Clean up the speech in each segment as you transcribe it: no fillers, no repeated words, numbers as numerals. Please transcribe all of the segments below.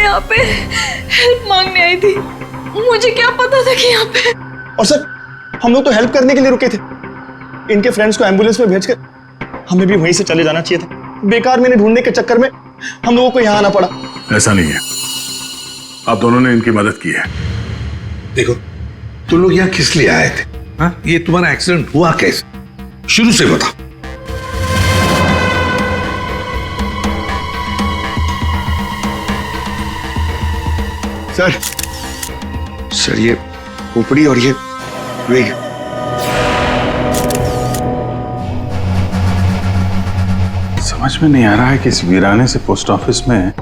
यहाँ पे हेल्प मांगने आई थी, मुझे क्या पता था कि यहाँ पे। और सर हम लोग तो हेल्प करने के लिए रुके थे, इनके फ्रेंड्स को एम्बुलेंस में भेजकर हमें भी वहीं से चले जाना चाहिए था। बेकार मैंने ढूंढने के चक्कर में हम लोगों को यहाँ आना पड़ा। ऐसा नहीं है, आप दोनों ने इनकी मदद की है। देखो तुम लोग यहाँ किस लिए आए थे? हाँ, ये तुम्हारा एक्सीडेंट हुआ कैसे, शुरू से बताओ। सर ये खोपड़ी और ये वेग। समझ में नहीं आ रहा है कि इस वीराने से पोस्ट ऑफिस में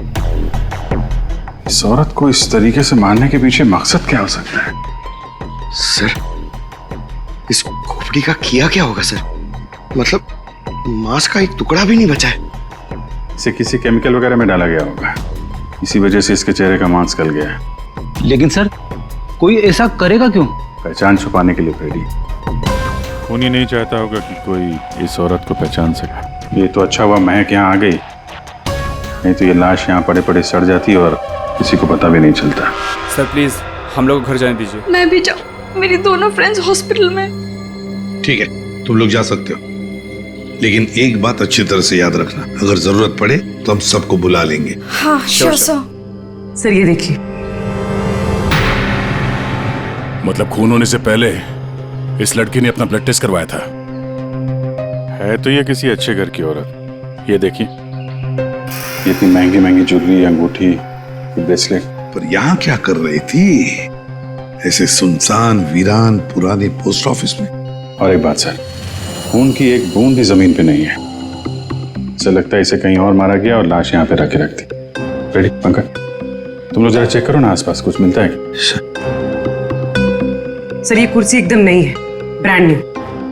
इस औरत को इस तरीके से मारने के पीछे मकसद क्या हो सकता है। सर इस खोपड़ी का किया क्या होगा सर? मतलब मांस का एक टुकड़ा भी नहीं बचा है। इसे किसी केमिकल वगैरह में डाला गया होगा, इसी वजह से इसके चेहरे का मांस गल गया है। लेकिन सर कोई ऐसा करेगा क्यों? पहचान छुपाने के लिए फ्रेडी। खूनी नहीं चाहता होगा कि कोई इस औरत को पहचान सके। ये तो अच्छा हुआ महक यहाँ आ गई, नहीं तो ये लाश यहाँ पड़े पड़े सड़ जाती और किसी को पता भी नहीं चलता। सर प्लीज हम लोग घर जाने दीजिए। मैं भी जाऊँ, मेरी दोनों फ्रेंड्स हॉस्पिटल में। ठीक है तुम लोग जा सकते हो, लेकिन एक बात अच्छी तरह से याद रखना, अगर जरूरत पड़े तो हम सबको बुला लेंगे। हाँ श्योर सर। सर ये देखिए, मतलब खून होने से पहले इस लड़की ने अपना ब्लड टेस्ट करवाया था। है तो ये किसी अच्छे घर की औरत। ये देखिए, इतनी महंगी महंगी ज्वेलरी, अंगूठी, ब्रेसलेट। पर यहाँ क्या कर रही थी ऐसे सुनसान वीरान पुराने पोस्ट ऑफिस में? और एक बात सर, खून की एक बूंद भी जमीन पे नहीं है। ऐसा लगता है इसे कहीं और मारा गया और लाश यहाँ पे रख के रख दी। रेडी पंकज, तुम लोग जरा चेक करो ना आसपास कुछ मिलता है क्या? सर ये कुर्सी एकदम नई है, ब्रांड न्यू,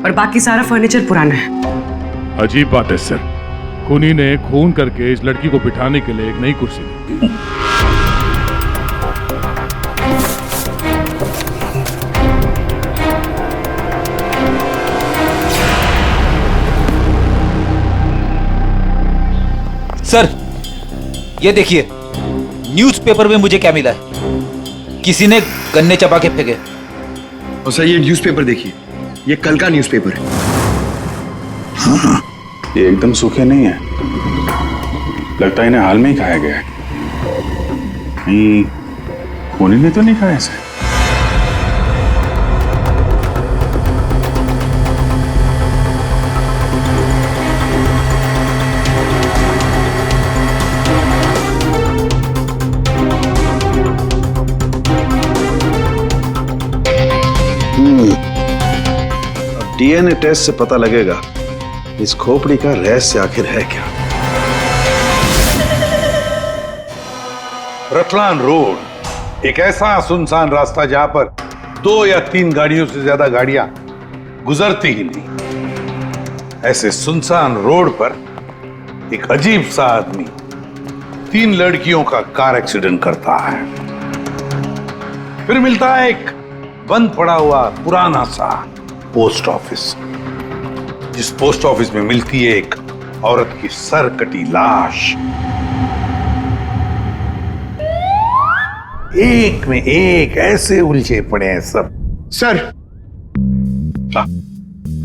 और बाकी सारा फर्नीचर पुराना है। अजीब बात है सर, खूनी ने खून करके इस लड़की को बिठाने के लिए एक नई कुर्सी दी। सर ये देखिए, न्यूज़पेपर में मुझे क्या मिला है, किसी ने गन्ने चबा के फेंके। और सर ये न्यूज़पेपर देखिए, ये कल का न्यूज़पेपर है। हाँ, ये एकदम सूखे नहीं है, लगता है इन्हें हाल में ही खाया गया है। कहीं खूनी ने तो नहीं खाया इसे। डीएनए टेस्ट से पता लगेगा इस खोपड़ी का रहस्य आखिर है क्या। रतलान रोड एक ऐसा सुनसान रास्ता जहां पर 2 या 3 गाड़ियों से ज्यादा गाड़ियां गुजरती ही नहीं। ऐसे सुनसान रोड पर एक अजीब सा आदमी 3 लड़कियों का कार एक्सीडेंट करता है। फिर मिलता है एक बंद पड़ा हुआ पुराना सा पोस्ट ऑफिस, जिस पोस्ट ऑफिस में मिलती है एक औरत की सर कटी लाश। एक में एक ऐसे उलझे पड़े हैं सब।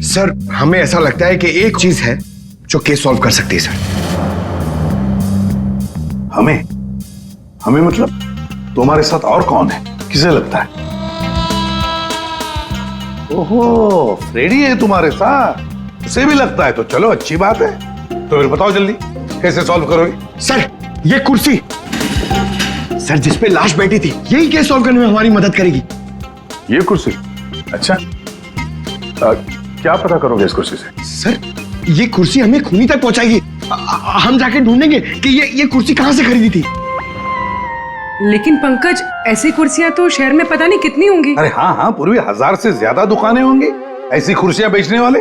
सर हमें ऐसा लगता है कि एक चीज है जो केस सॉल्व कर सकती है सर। हमें मतलब तुम्हारे साथ और कौन है, किसे लगता है? ओहो फ्रेडी है तुम्हारे साथ, उसे भी लगता है तो चलो अच्छी बात है। तो फिर बताओ जल्दी कैसे सॉल्व करोगे? सर ये कुर्सी सर जिसपे लाश बैठी थी, यही केस सॉल्व करने में हमारी मदद करेगी। ये कुर्सी? अच्छा, क्या पता करोगे इस कुर्सी से? सर ये कुर्सी हमें खूनी तक पहुंचाएगी। हम जाके ढूंढेंगे कि ये कुर्सी कहां से खरीदी थी। लेकिन पंकज ऐसी कुर्सियां तो शहर में पता नहीं कितनी होंगी। अरे हाँ पूर्वी 1000 से ज्यादा दुकानें होंगी ऐसी कुर्सियां बेचने वाले।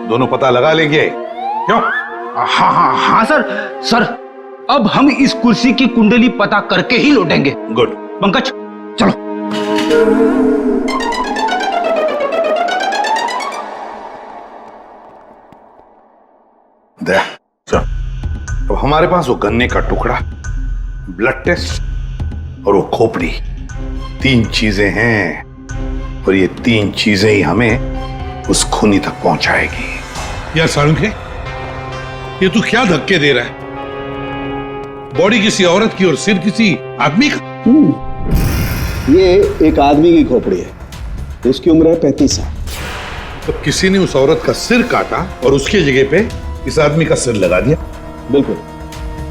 दोनों पता लगा लेंगे क्यों? हाँ सर अब हम इस कुर्सी की कुंडली पता करके ही लौटेंगे। गुड पंकज चलो। अब हमारे पास वो गन्ने का टुकड़ा, ब्लड टेस्ट और वो खोपड़ी, 3 चीजें हैं और ये 3 चीजें ही हमें उस खूनी तक पहुंचाएगी। यार सारुंखे, ये तू क्या धक्के दे रहा है? बॉडी किसी औरत की और सिर किसी आदमी का। ये एक आदमी की खोपड़ी है, उसकी उम्र है 35 साल। तो किसी ने उस औरत का सिर काटा और उसकी जगह पे इस आदमी का सिर लगा दिया। बिल्कुल।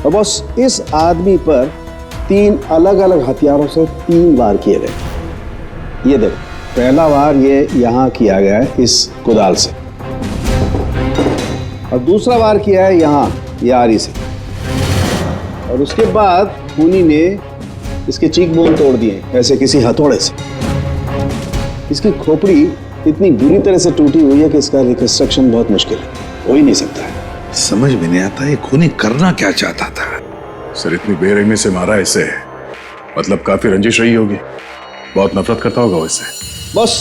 और बस इस आदमी पर 3 अलग अलग हथियारों से 3 वार किए गए। ये देखो, पहला वार ये यहाँ किया गया है इस कुदाल से, और दूसरा वार किया है यहाँ ये आरी से, और उसके बाद खूनी ने इसके चीक बोन तोड़ दिए ऐसे किसी हथौड़े से। इसकी खोपड़ी इतनी बुरी तरह से टूटी हुई है कि इसका रिकंस्ट्रक्शन बहुत मुश्किल है, हो ही नहीं सकता है। समझ में नहीं आता ये खूनी करना क्या चाहता था। सर इतनी बेरहमी से मारा इसे, मतलब काफी रंजिश रही होगी, बहुत नफरत करता होगा वो इससे। बस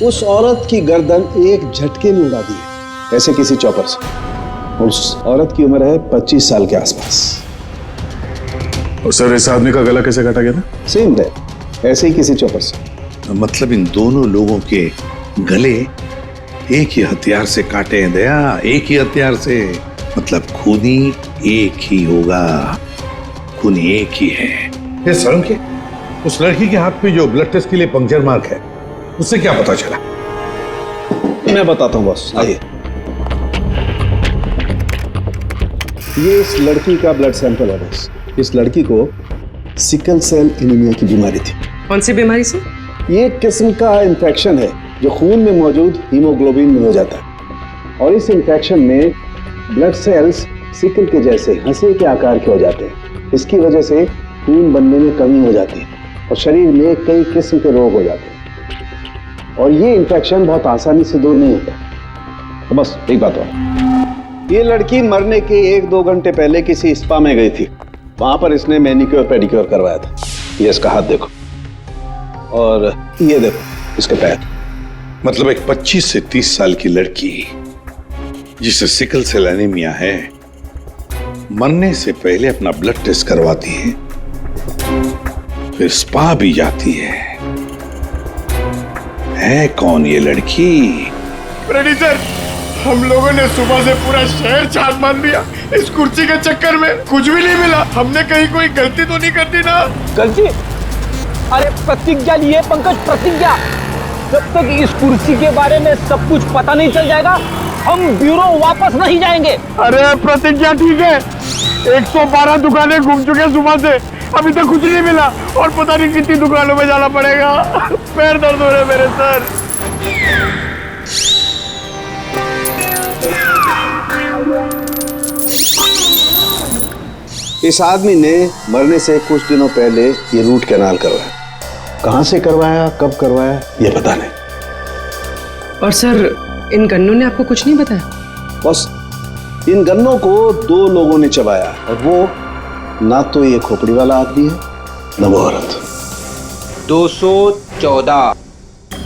उस औरत की गर्दन एक झटके में उड़ा दी है ऐसे किसी चॉपर से। उस औरत की उम्र है 25 साल के आसपास। और सर इस आदमी का गला कैसे काटा गया था? सेम डे, ऐसे ही किसी चॉपर से। मतलब इन दोनों लोगों के गले एक ही हथियार से काटे हैं दया, एक ही हथियार से। मतलब खूनी एक ही होगा, खूनी एक ही है। ये सारुंखे, उस लड़की के हाथ पे जो ब्लड टेस्ट के लिए पंक्चर मार्क है, उससे क्या पता चला? मैं बताता हूँ बॉस, आइए। ये इस लड़की का ब्लड सैंपल है बॉस। इस लड़की को सिकल सेल एनीमिया की बीमारी थी। कौन सी बीमारी से? ये एक किस्म का इन्फेक्शन है जो खून में मौजूद हीमोग्लोबिन में हो जाता है, और इस इन्फेक्शन में ब्लड सेल्स सिकल के जैसे हंसे के आकार के हो जाते हैं। इसकी वजह से खून बनने में कमी हो जाती है और शरीर में कई किस्म के रोग हो जाते हैं, और ये इन्फेक्शन बहुत आसानी से दूर नहीं होता। तो बस एक बात और, ये लड़की मरने के 1-2 घंटे पहले किसी स्पा में गई थी। वहां पर इसने मैनिक्योर पेडिक्योर करवाया था। ये इसका हाथ देखो, और ये देखो इसके पैर। मतलब एक 25 से 30 साल की लड़की जिसे सिकल सेल एनीमिया है, मरने से पहले अपना ब्लड टेस्ट करवाती है, फिर स्पा भी जाती है कौन ये लड़की? रेडी सर, हम लोगों ने सुबह से पूरा शहर छान मान दिया। इस कुर्सी के चक्कर में कुछ भी नहीं मिला। हमने कहीं कोई गलती तो नहीं कर दी ना? गलती? अरे प्रतिज्ञा लिए पंकज, प्रतिज्ञा। जब तक इस कुर्सी के बारे में सब कुछ पता नहीं चल जाएगा, हम ब्यूरो वापस नहीं जाएंगे। अरे प्रतिज्ञा ठीक है, 112 दुकानें घूम चुके सुबह से, अभी तक कुछ नहीं मिला, और पता नहीं कितनी दुकानों में जाना पड़ेगा। पैर दर्द हो रहे मेरे सर। इस आदमी ने मरने से कुछ दिनों पहले ये रूट कैनाल करवाया। कहां से करवाया, कब करवाया, ये पता नहीं। और सर इन गन्नों ने आपको कुछ नहीं बताया? बस इन गन्नों को 2 लोगों ने चबाया, और वो ना तो ये खोपड़ी वाला आदमी है, ना वो औरत। 214।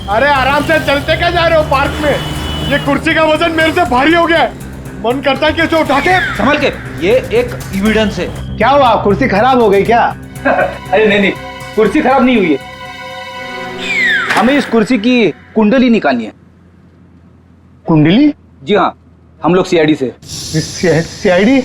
अरे आराम से चलते क्या जा रहे हो पार्क में? ये कुर्सी का वजन मेरे से भारी हो गया है, मन करता है कि इसे उठा के। संभल के, ये एक एविडेंस है। क्या हुआ, कुर्सी खराब हो गई क्या? अरे नहीं, कुर्सी खराब नहीं हुई है। हमें इस कुर्सी की कुंडली निकालनी है। कुंडली? जी हाँ, हम लोग सीआईडी से। सीआईडी?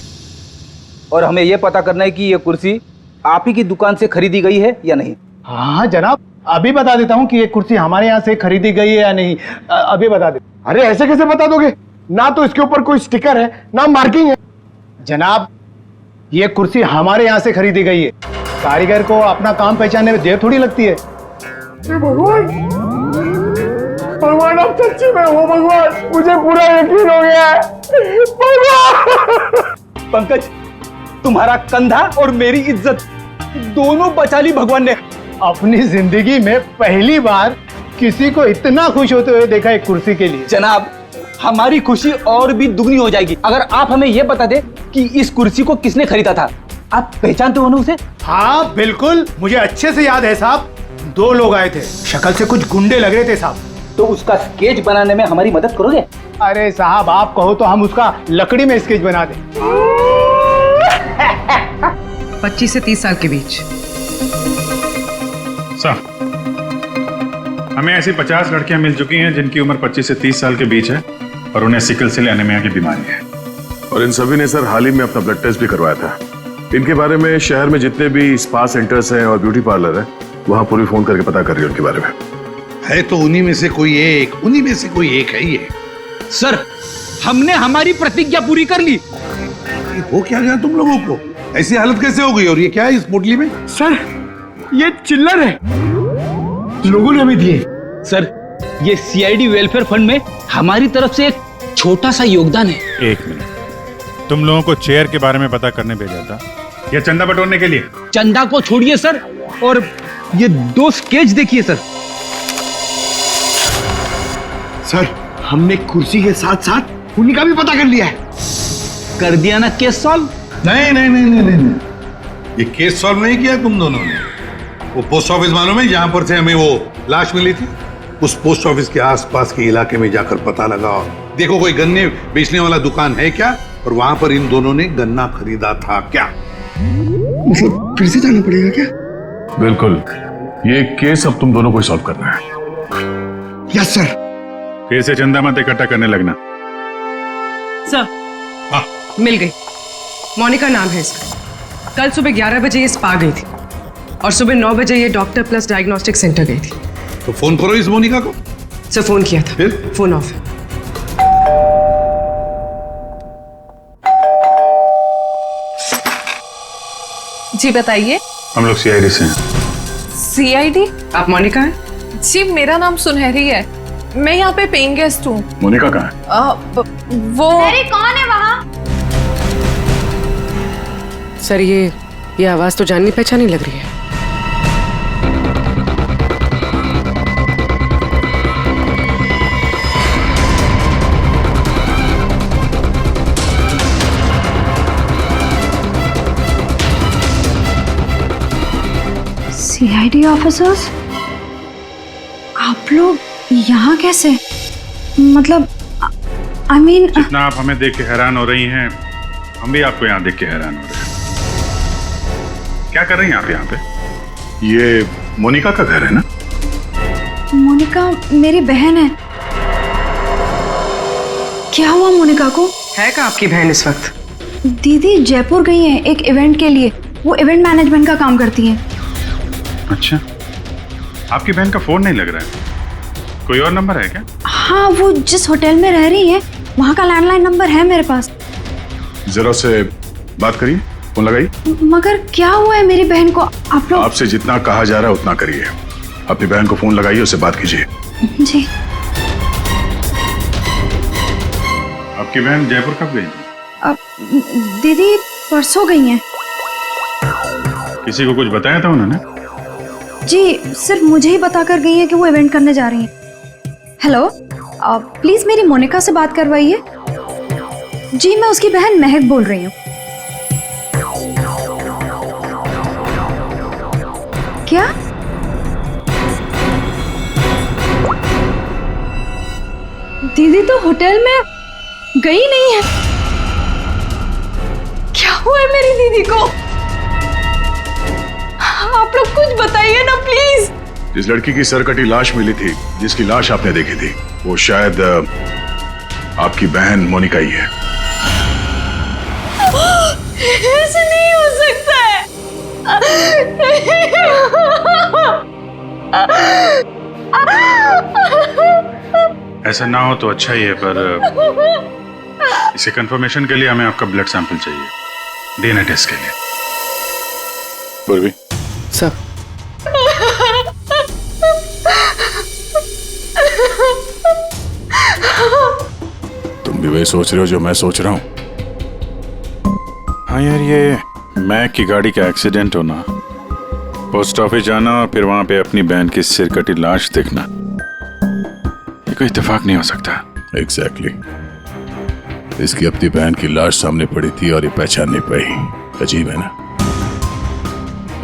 और हमें यह पता करना है कि ये कुर्सी आप ही की दुकान से खरीदी गई है या नहीं। हाँ जनाब, अभी बता देता हूँ कि ये कुर्सी हमारे यहाँ से खरीदी गई है या नहीं। अभी बता दे। अरे ऐसे कैसे बता दोगे? ना तो इसके ऊपर कोई स्टिकर है, ना मार्किंग है। जनाब, ये कुर्सी हमारे यहाँ से खरीदी गई है। कारीगर को अपना काम पहचानने में देर थोड़ी लगती है। भगवान, भगवान आप सच्ची में हो भगवान, मुझे पूरा यकीन हो गया है। भगवान! पंकज, तुम्हारा कंधा और मेरी इज्जत दोनों बचा ली भगवान ने। अपनी जिंदगी में पहली बार किसी को इतना खुश होते हुए देखा एक कुर्सी के लिए। जनाब, हमारी खुशी और भी दुगनी हो जाएगी अगर आप हमें यह बता दे कि इस कुर्सी को किसने खरीदा था। आप पहचानते हो ना उसे? हाँ बिल्कुल, मुझे अच्छे से याद है साहब। 2 लोग आए थे, शक्ल से कुछ गुंडे लग रहे थे साहब। तो उसका स्केच बनाने में हमारी मदद करोगे? अरे साहब, आप कहो तो हम उसका लकड़ी में स्केच बना दें। 25 से 30 साल के बीच। हमें ऐसी 50 लड़कियां मिल चुकी हैं जिनकी उम्र 25 से 30 साल के बीच है और उन्हें सिकल सेल एनीमिया की बीमारी है। और इन सभी ने सर हाल ही में अपना ब्लड टेस्ट भी करवाया था। इनके बारे में शहर में जितने भी स्पा सेंटर्स हैं और ब्यूटी पार्लर है वहां पूरी फोन करके पता कर रही है उनके बारे में। है तो उन्हीं में से कोई एक है ये। सर, हमने हमारी प्रतिज्ञा पूरी कर ली। हो क्या गया तुम लोगों को? ऐसी हालत कैसे हो गई? और ये क्या है इस पोटली में? सर ये चिल्लर है, लोगों ने हमें दिए। सर, ये सीआईडी वेलफेयर फंड में हमारी तरफ से एक छोटा सा योगदान है। एक मिनट, तुम लोगों को चेयर के बारे में पता करने भेजा था या चंदा बटोरने के लिए? चंदा को छोड़िए सर, और ये 2 स्केच देखिए सर। सर हमने कुर्सी के साथ साथ उन्हीं का भी पता कर लिया है। कर दिया ना केस सॉल्व? नहीं, ये केस सॉल्व नहीं किया तुम दोनों ने। वो पोस्ट ऑफिस मालूम है जहां पर से हमें वो लाश मिली थी? उस पोस्ट ऑफिस के आसपास के इलाके में जाकर पता लगाओ, देखो कोई गन्ने बेचने वाला दुकान है क्या, और वहां पर इन दोनों ने गन्ना खरीदा था क्या? मतलब फिर से जाना पड़ेगा क्या? बिल्कुल, ये केस अब तुम दोनों को सॉल्व करना है। Yes sir. फिर से चंदा मत इकट्ठा करने लगना। सर, मिल गई। मोनिका नाम है इसका। कल सुबह 11 बजे ये स्पा गई थी और सुबह 9 बजे ये डॉक्टर प्लस डायग्नोस्टिक सेंटर गई थी। तो फोन करो इस मोनिका को। सर फोन किया था, फिर? फोन ऑफ है। जी बताइए। हम लोग सीआईडी से हैं। सीआईडी? आप मोनिका हैं? जी मेरा नाम सुनहरी है, मैं यहाँ पे पेइंग गेस्ट हूँ। मोनिका कहाँ है? वो कौन है वहाँ? सर ये आवाज तो जाननी पहचानी लग रही है। सीआईडी ऑफिसर्स, आप लोग यहाँ कैसे? मतलब आई मीन जितना आप हमें देख के हैरान हो रही हैं, हम भी आपको यहाँ देख के हैरान हो रहे हैं। क्या कर रही हैं आप यहाँ पे? ये मोनिका का घर है ना? मोनिका मेरी बहन है। क्या हुआ मोनिका को? है कहाँ आपकी बहन इस वक्त? दीदी जयपुर गई हैं एक इवेंट के लिए, वो इवेंट मैनेजमेंट का काम करती हैं। अच्छा, आपकी बहन का फोन नहीं लग रहा है, कोई और नंबर है क्या? हाँ, वो जिस होटल में रह रही है वहाँ का लैंडलाइन नंबर है मेरे पास। जरा से बात करिए, फोन लगाइए। मगर क्या हुआ है मेरी बहन को? आप लोग आपसे जितना कहा जा रहा है उतना करिए। अपनी बहन को फोन लगाइए, उससे बात कीजिए। जी। आपकी बहन जयपुर कब गई थी? दीदी परसों गई हैं। किसी को कुछ बताया था उन्होंने? जी सिर्फ मुझे ही बता कर गई हैं कि वो इवेंट करने जा रही हैं। हेलो, प्लीज मेरी मोनिका से बात करवाइए। जी मैं उसकी बहन महक बोल रही हूँ। क्या? दीदी तो होटल में गई नहीं है। क्या हुआ है मेरी दीदी को? आप लोग कुछ बताइए ना प्लीज। जिस लड़की की सरकटी लाश मिली थी, जिसकी लाश आपने देखी थी, वो शायद आपकी बहन मोनिका ही है। ऐसे नहीं हो सकता है। ऐसा ना हो तो अच्छा ही है, पर इसे कंफर्मेशन के लिए हमें आपका ब्लड सैंपल चाहिए डीएनए टेस्ट के लिए। पूर्वी सर, तुम भी वही सोच रहे हो जो मैं सोच रहा हूँ? हाँ यार, ये मैक की गाड़ी का एक्सीडेंट होना, पोस्ट ऑफिस जाना और फिर वहां पे अपनी बहन की सिरकटी लाश देखना, ये कोई इत्तेफाक नहीं हो सकता। एग्जैक्टली। इसकी अपनी बहन की लाश सामने पड़ी थी और ये पहचान नहीं पाई। अजीब है ना?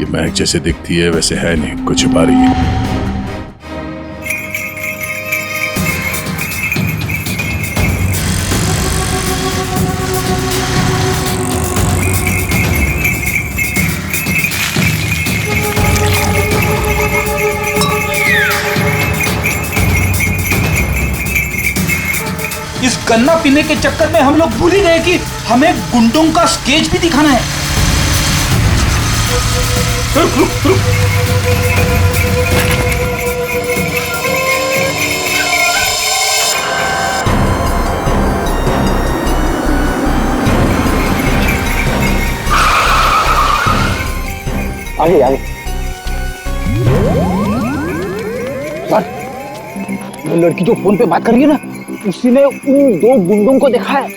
ये महक जैसे दिखती है वैसे है नहीं, कुछ छुपा रही है। इस गन्ना पीने के चक्कर में हम लोग भूल ही गए कि हमें गुंडों का स्केच भी दिखाना है। रुक रुक रुक। आगे आगे। सर, वो लड़की जो फोन पे बात कर रही है ना, उसी ने उन 2 गुंडों को देखा है।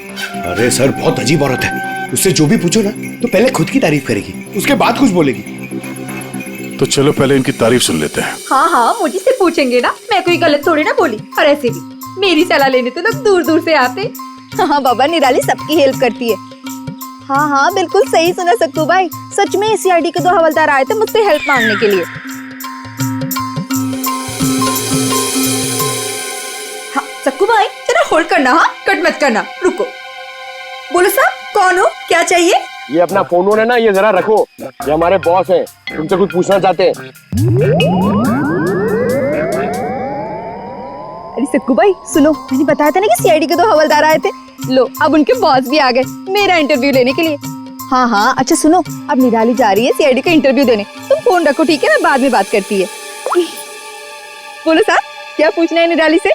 अरे सर, बहुत अजीब औरत है। उससे जो भी पूछो ना तो पहले खुद की तारीफ करेगी, उसके बाद कुछ बोलेगी। तो चलो पहले इनकी तारीफ सुन लेते हैं। हाँ हाँ, मुझे से पूछेंगे ना, मैं कोई गलत थोड़ी ना बोली। और ऐसे भी मेरी सलाह लेने तो लोग दूर दूर से आते। हाँ बाबा, निराली सबकी हेल्प करती है। हाँ हाँ, बिल्कुल सही सुना सक्कू भाई। सच में सीआईडी के 2 हवलदार आए थे मुझसे हेल्प मांगने के लिए। हाँ सक्कू भाई, जरा होल्ड करना, हाँ कट मत करना, रुको। बोलो साहब, कौन हो, क्या चाहिए? ये अपना फोन है ना, ये जरा रखो। ये हमारे बॉस हैं, तुमसे कुछ पूछना चाहते हैं। अरे सक्कू भाई सुनो, मैंने बताया था ना कि सीआईडी के 2 हवलदार आए थे। लो, अब उनके बॉस भी आ गए मेरा इंटरव्यू लेने के लिए। हाँ हाँ, अच्छा सुनो, अब निराली जा रही है सीआईडी का इंटरव्यू देने। तुम फोन रखो, ठीक है, मैं बाद में बात करती है। बोलो साहब, क्या पूछना है निराली से?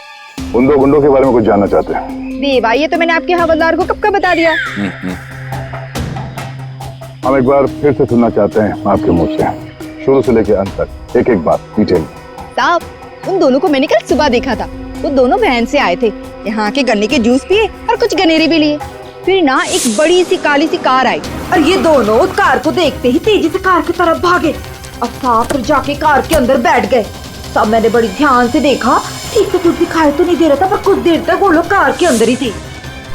उन 2 गुंडों के बारे में कुछ जानना चाहते हैं। देवा, ये तो मैंने आपके हवलदार को कब का बता दिया। हम एक बार फिर से सुनना चाहते हैं आपके मुंह से, शुरू से लेकर अंत तक, एक एक बात डिटेल। साहब, उन दोनों को मैंने कल सुबह देखा था। वो दोनों बहन से आए थे, यहाँ के गन्ने के जूस पिए और कुछ गनेरे भी लिए। फिर ना एक बड़ी सी काली सी कार आई और ये दोनों उस कार को देखते ही तेजी से कार की तरफ भागे और साहब फिर जाके कार के अंदर बैठ गए। तब मैंने बड़ी ध्यान से देखा, ठीक से कुछ दिखाई तो नहीं दे रहा था, पर कुछ देर तक वो लोग कार के अंदर ही थे।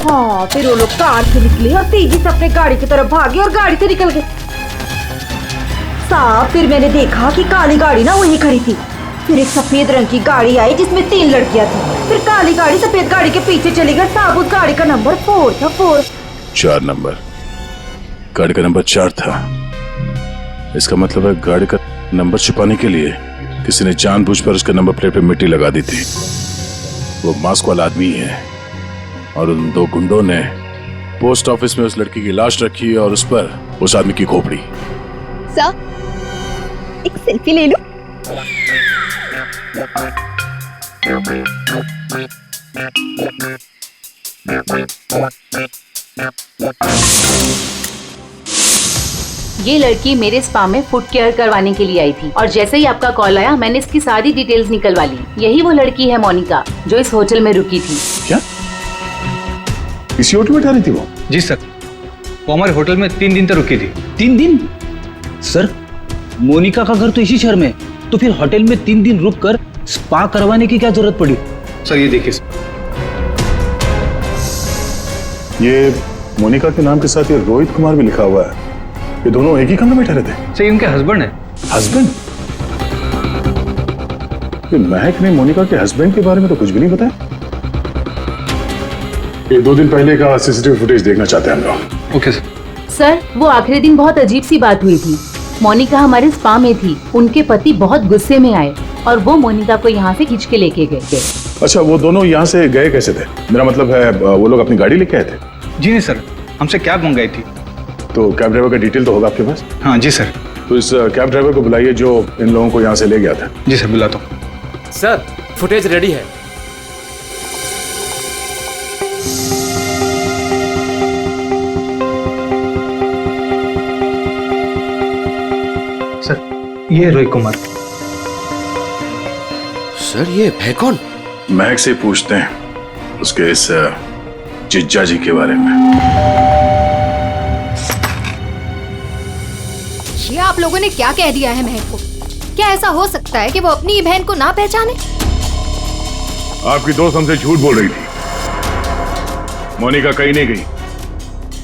हाँ, फिर वो लोग कार से निकले और तेजी से अपने गाड़ी की तरफ भागे और गाड़ी से निकल गए। साहब फिर मैंने देखा कि काली गाड़ी ना वहीं खड़ी थी। फिर एक सफेद रंग की गाड़ी आई जिसमें 3 लड़कियां थी। फिर काली गाड़ी सफेद गाड़ी के पीछे चली गई। साहब उस गाड़ी का नंबर 4 था। 4 नंबर, गाड़ी का नंबर 4 था। इसका मतलब है गाड़ी का नंबर छुपाने के लिए किसी ने जानबूझकर उसके नंबर प्लेट पे मिट्टी लगा दी थी। वो मास्क वाला आदमी है और उन 2 गुंडों ने पोस्ट ऑफिस में उस लड़की की लाश रखी और उस पर उस आदमी की खोपड़ी। सर, एक सेल्फी ले लो। ये लड़की मेरे स्पा में फुट केयर करवाने के लिए आई थी और जैसे ही आपका कॉल आया मैंने इसकी सारी डिटेल्स निकलवा ली। यही वो लड़की है मोनिका जो इस होटल में रुकी थी। क्या इसी होटल में ठहरी थी वो? जी सर, वो हमारे होटल में 3 दिन तक रुकी थी। 3 दिन? सर, मोनिका का घर तो इसी शहर में, तो फिर होटल में 3 दिन रुककर स्पा करवाने की क्या जरूरत पड़ी? सर ये देखिए, ये मोनिका के नाम के साथ ये रोहित कुमार भी लिखा हुआ है। ये दोनों एक ही कमरे में ठहरे थे? सर इनके हस्बैंड है। हस्बैंड? ये महक ने मोनिका के हस्बैंड के बारे में तो कुछ भी नहीं बताया। ये 2 दिन पहले का सीसीटीवी फुटेज देखना चाहते हैं हम लोग। Okay sir. सर वो आखिरी दिन बहुत अजीब सी बात हुई थी। मोनिका हमारे स्पा में थी, उनके पति बहुत गुस्से में आए और वो मोनिका को यहाँ से खींच के लेके गए। अच्छा, वो दोनों यहाँ से गए कैसे थे? मेरा मतलब है वो लोग अपनी गाड़ी लेके आए थे? जी नहीं सर, हमसे कैब मंगाई थी। तो कैब ड्राइवर का डिटेल तो होगा आपके पास? हाँ जी सर। तो इस कैब ड्राइवर को बुलाइए जो इन लोगों को यहाँ से ले गया था। जी सर, बुलाता हूँ। सर फुटेज रेडी है। सर ये रोहित कुमार। सर ये है कौन? महक से पूछते हैं उसके इस जिज्जा जी के बारे में। ये आप लोगों ने क्या कह दिया है महक को? क्या ऐसा हो सकता है कि वो अपनी बहन को ना पहचाने? आपकी दोस्त हमसे झूठ बोल रही थी। मोनिका कहीं नहीं गई,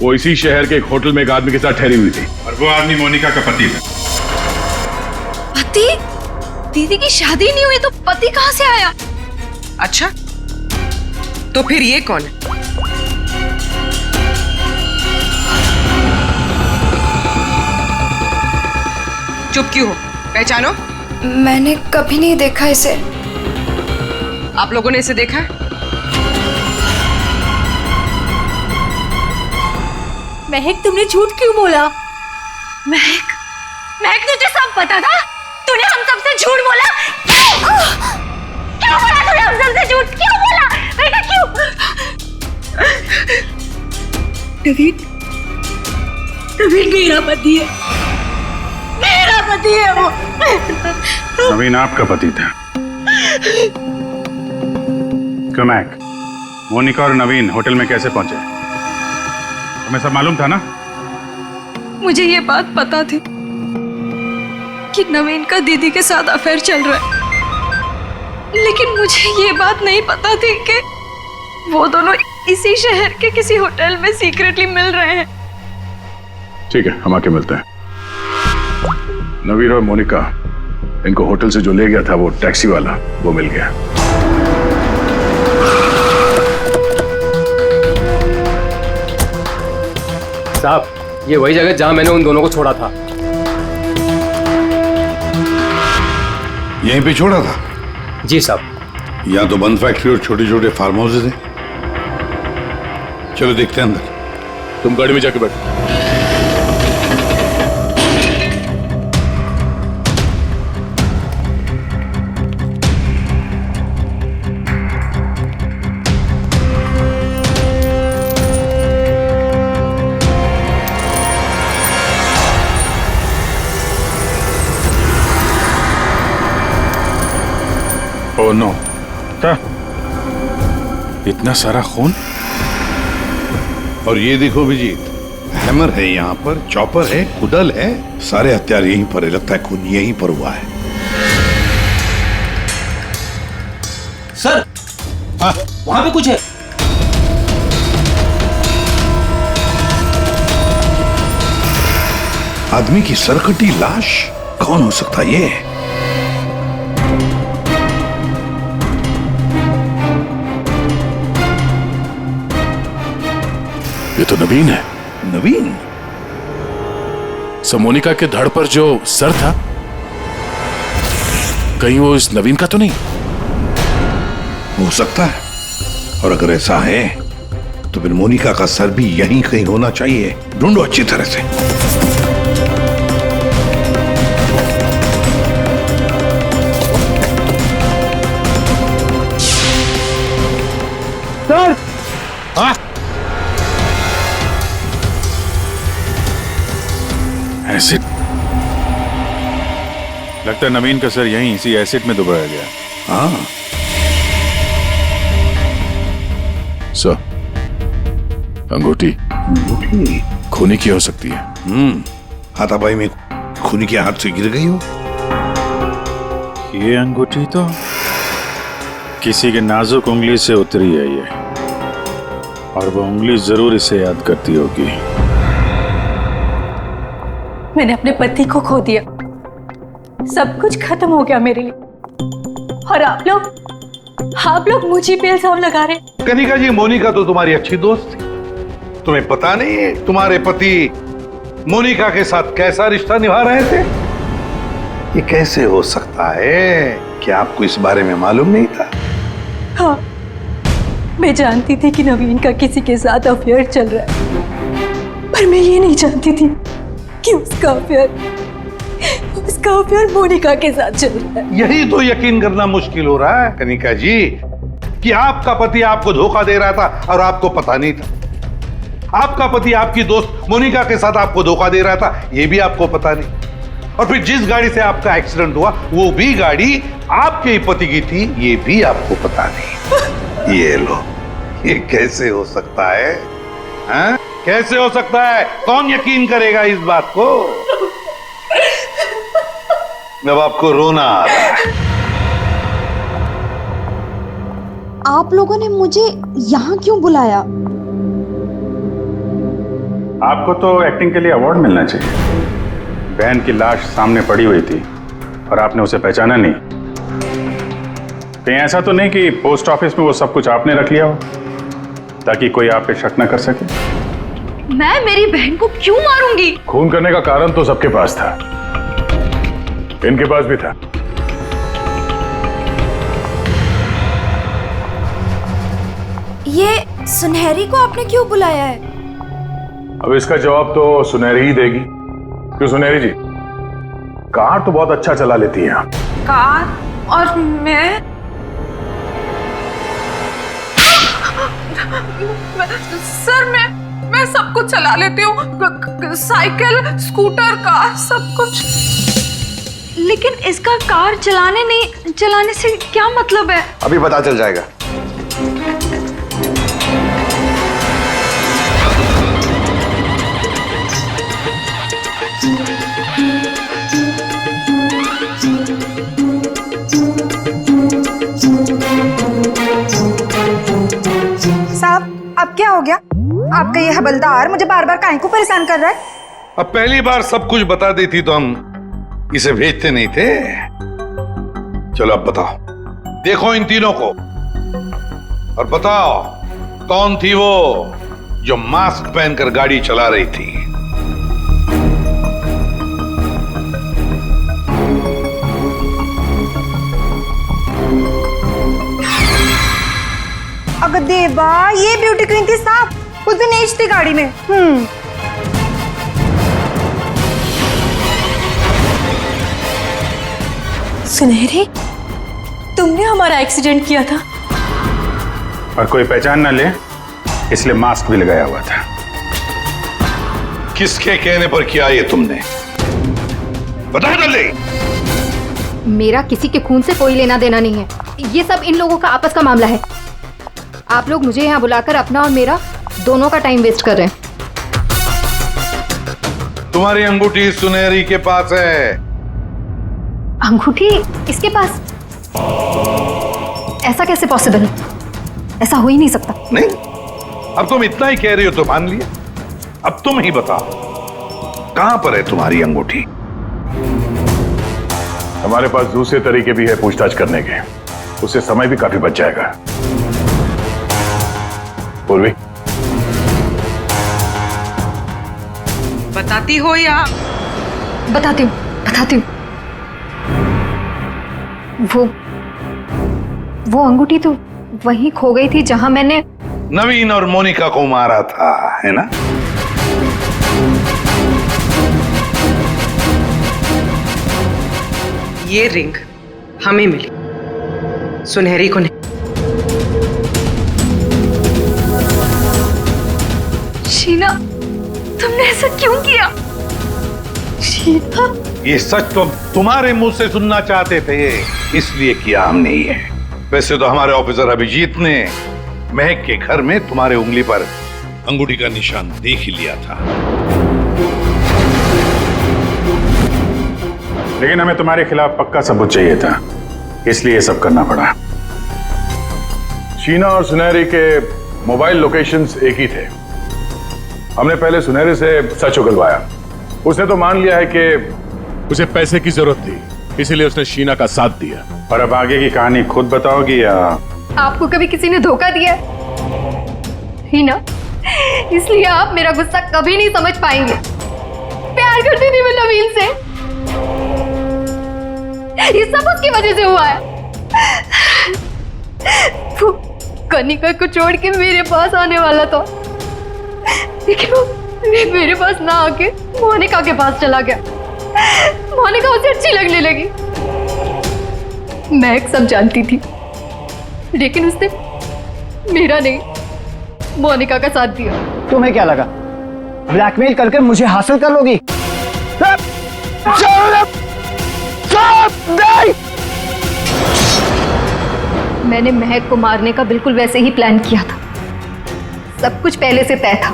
वो इसी शहर के एक होटल में एक आदमी के साथ ठहरी हुई थी और वो आदमी मोनिका का पति था। पति? दीदी की शादी नहीं हुई तो पति कहाँ से आया? अच्छा, तो फिर ये कौन है? चुप क्यों हो? पहचानो। मैंने कभी नहीं देखा इसे। आप लोगों ने इसे देखा है? महक तुमने झूठ क्यों बोला? महक, महक तुझे सब पता था? तूने हम सबसे झूठ बोला? क्यों बोला तूने हम सबसे झूठ? क्यों बोला? बेटा क्यों? नवीन, नवीन मेरा पति है, मेरा पति है वो। नवीन आपका पति था। क्यों महक, मोनिका और नवीन होटल में कैसे पहुंचे? तुम्हें सब मालूम था ना? मुझे ये बात पता थी कि नवीन का दीदी के साथ अफेयर चल रहा है, लेकिन मुझे ये बात नहीं पता थी कि वो दोनों इसी शहर के किसी होटल में सीक्रेटली मिल रहे हैं। ठीक है, हम आके मिलते हैं। नवीन और मोनिका, इनको होटल से जो ले गया था वो टैक्सी वाला, वो मिल गया। साहब, ये वही जगह जहां मैंने उन दोनों को छोड़ा था। यहीं पे छोड़ा था? जी साहब। यहाँ तो बंद फैक्ट्री और छोटे छोटे फार्म हाउसेज हैं। चलो देखते हैं अंदर। तुम गाड़ी में जाके बैठो। ओह नो, क्या इतना सारा खून? और ये देखो अभिजीत, हैमर है यहाँ पर, चॉपर है, कुडल है, सारे हथियार यहीं पर है। लगता है खून यहीं पर हुआ है। सर, वहां पे कुछ है। आदमी की सरकटी लाश? कौन हो सकता है ये? ये तो नवीन है। नवीन? मोनिका के धड़ पर जो सर था, कहीं वो इस नवीन का तो नहीं? हो सकता है, और अगर ऐसा है तो फिर मोनिका का सर भी यहीं कहीं होना चाहिए। ढूंढो अच्छी तरह से। सर! हाँ? एसिड? लगता है नवीन का सर यहीं इसी एसिड में डुबाया गया। हाँ। सर, अंगूठी खूनी की हो सकती है। हाथापाई में खूनी के हाथ से गिर गई हो। ये अंगूठी तो किसी के नाजुक उंगली से उतरी है ये, और वो उंगली जरूर इसे याद करती होगी। मैंने अपने पति को खो दिया, सब कुछ खत्म हो गया मेरे लिए, और आप लोग मुझे पे इल्जाम लगा रहे। कनिका जी, मोनिका तो तुम्हारी अच्छी दोस्त थी। तुम्हें पता नहीं है तुम्हारे पति मोनिका के साथ कैसा रिश्ता निभा रहे थे? ये कैसे हो सकता है? क्या आपको इस बारे में मालूम नहीं था? हाँ, मैं जानती थी कि नवीन का किसी के साथ अफेयर चल रहा है, पर मैं ये नहीं जानती थी कि उसका अफेयर मोनिका के साथ चल रहा है। यही तो यकीन करना मुश्किल हो रहा है कनिका जी, कि आपका पति आपको धोखा दे रहा था और आपको पता नहीं था। आपका पति आपकी दोस्त मोनिका के साथ आपको धोखा दे रहा था, ये भी आपको पता नहीं। और फिर जिस गाड़ी से आपका एक्सीडेंट हुआ वो भी गाड़ी आपके ही पति की थी, ये भी आपको पता नहीं। ये लो, ये कैसे हो सकता है? हाँ? कैसे हो सकता है? कौन यकीन करेगा इस बात को? जब आपको रोना आ रहा है। आप लोगों ने मुझे यहाँ क्यों बुलाया? आपको तो एक्टिंग के लिए अवार्ड मिलना चाहिए। बहन की लाश सामने पड़ी हुई थी और आपने उसे पहचाना नहीं। कहीं ऐसा तो नहीं कि पोस्ट ऑफिस में वो सब कुछ आपने रख लिया हो ताकि कोई आप पे शक न कर सके? मैं मेरी बहन को क्यों मारूंगी? खून करने का कारण तो सबके पास था, इनके पास भी था। ये सुनहरी को आपने क्यों बुलाया है? अब इसका जवाब तो सुनहरी ही देगी। क्यों सुनहरी जी? कार तो बहुत अच्छा चला लेती हैं आप। कार और मैं सर मैं सब कुछ चला लेती हूँ, साइकिल, स्कूटर, कार, सब कुछ। लेकिन इसका कार चलाने से क्या मतलब है? अभी पता चल जाएगा। साहब अब क्या हो गया? आपका ये हवलदार मुझे बार बार काहे को परेशान कर रहा है? अब पहली बार सब कुछ बता देती तो हम इसे भेजते नहीं थे। चलो अब बताओ, देखो इन तीनों को और बताओ कौन थी वो जो मास्क पहनकर गाड़ी चला रही थी? अगर देवा ये ब्यूटी क्वीन थी साहब, उस दिन एज थी गाड़ी में। सुनहरी, तुमने हमारा एक्सीडेंट किया था। और कोई पहचान ना ले इसलिए मास्क भी लगाया हुआ था। किसके कहने पर किया ये तुमने? बता जल्दी। मेरा किसी के खून से कोई लेना देना नहीं है, ये सब इन लोगों का आपस का मामला है। आप लोग मुझे यहाँ बुलाकर अपना और मेरा दोनों का टाइम वेस्ट कर रहे हैं। तुम्हारी अंगूठी सुनहरी के पास है। अंगूठी इसके पास? ऐसा कैसे पॉसिबल है? ऐसा हो ही नहीं सकता। नहीं, अब तुम इतना ही कह रही हो तो मान लिया। अब तुम ही बताओ कहां पर है तुम्हारी अंगूठी? हमारे पास दूसरे तरीके भी है पूछताछ करने के, उससे समय भी काफी बच जाएगा। पूर्वी, बताती हो या? बताती हूँ। वो अंगूठी तो वहीं खो गई थी जहां मैंने नवीन और मोनिका को मारा था, है ना? ये रिंग हमें मिली, सुनहरी को नहीं। शीना, तुमने ऐसा क्यों किया? शीना, ये सच तो तुम्हारे मुंह से सुनना चाहते थे, इसलिए किया हमने ये। वैसे तो हमारे ऑफिसर अभिजीत ने महक के घर में तुम्हारे उंगली पर अंगूठी का निशान देख ही लिया था। लेकिन हमें तुम्हारे खिलाफ पक्का सबूत चाहिए था, इसलिए सब करना पड़ा। शीना और सुनहरी के मोबाइल लोकेशंस एक ही थे। हमने पहले सुनहरी से सच उगलवाया। उसने तो मान लिया है कि उसे पैसे की जरूरत थी, इसीलिए उसने शीना का साथ दिया। और अब आगे की कहानी खुद बताओगी या? आपको कभी किसी ने धोखा दिया ही ना, इसलिए आप मेरा गुस्सा कभी नहीं समझ पाएंगे। प्यार करती थी मैं नवीन से, ये सब उसकी वजह से हुआ है। वो कनिका को छोड़ के मेरे पास आने वाला था, लेकिन वो मेरे पास ना आके मोनिका के पास चला गया। मोनिका उसे अच्छी लगने लगी। मैं सब जानती थी, लेकिन उसने मेरा नहीं मोनिका का साथ दिया। तुम्हें क्या लगा ब्लैकमेल करके मुझे हासिल कर लोगी? मैंने महक को मारने का बिल्कुल वैसे ही प्लान किया था। सब कुछ पहले से तय था।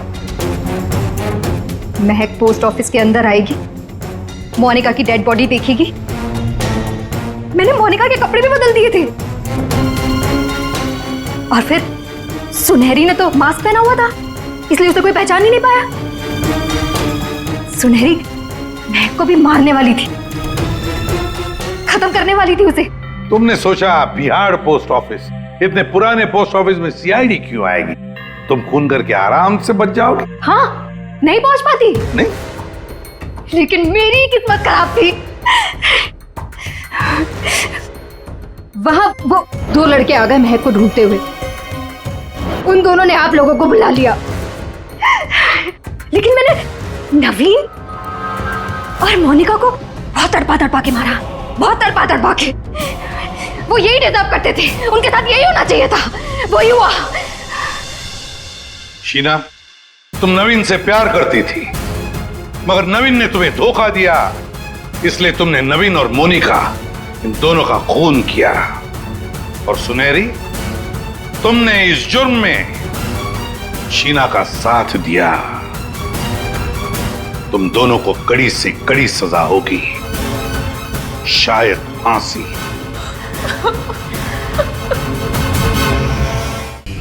महक पोस्ट ऑफिस के अंदर आएगी, मोनिका की डेड बॉडी देखेगी। मैंने मोनिका के कपड़े भी बदल दिए थे, और फिर सुनहरी ने तो मास्क पहना हुआ था, इसलिए उसे कोई पहचान ही नहीं पाया। सुनहरी महक को भी मारने वाली थी, खत्म करने वाली थी उसे। तुमने सोचा बिहार पोस्ट ऑफिस, इतने पुराने पोस्ट ऑफिस में सीआईडी क्यों आएगी? तुम खून करके आराम से बच जाओगे। हाँ, नहीं पहुंच पाती। नहीं, लेकिन मेरी किस्मत खराब थी। वहां वो दो लड़के आ गए महक को ढूंढते हुए। उन दोनों ने आप लोगों को बुला लिया, लेकिन मैंने नवीन और मोनिका को बहुत तड़पा के मारा, बहुत तड़पा के। वो यही डिजर्व करते थे, उनके साथ यही होना चाहिए था, वही हुआ। शीना, तुम नवीन से प्यार करती थी, मगर नवीन ने तुम्हें धोखा दिया, इसलिए तुमने नवीन और मोनिका इन दोनों का खून किया। और सुनहरी, तुमने इस जुर्म में शीना का साथ दिया। तुम दोनों को कड़ी से कड़ी सजा होगी, शायद फांसी।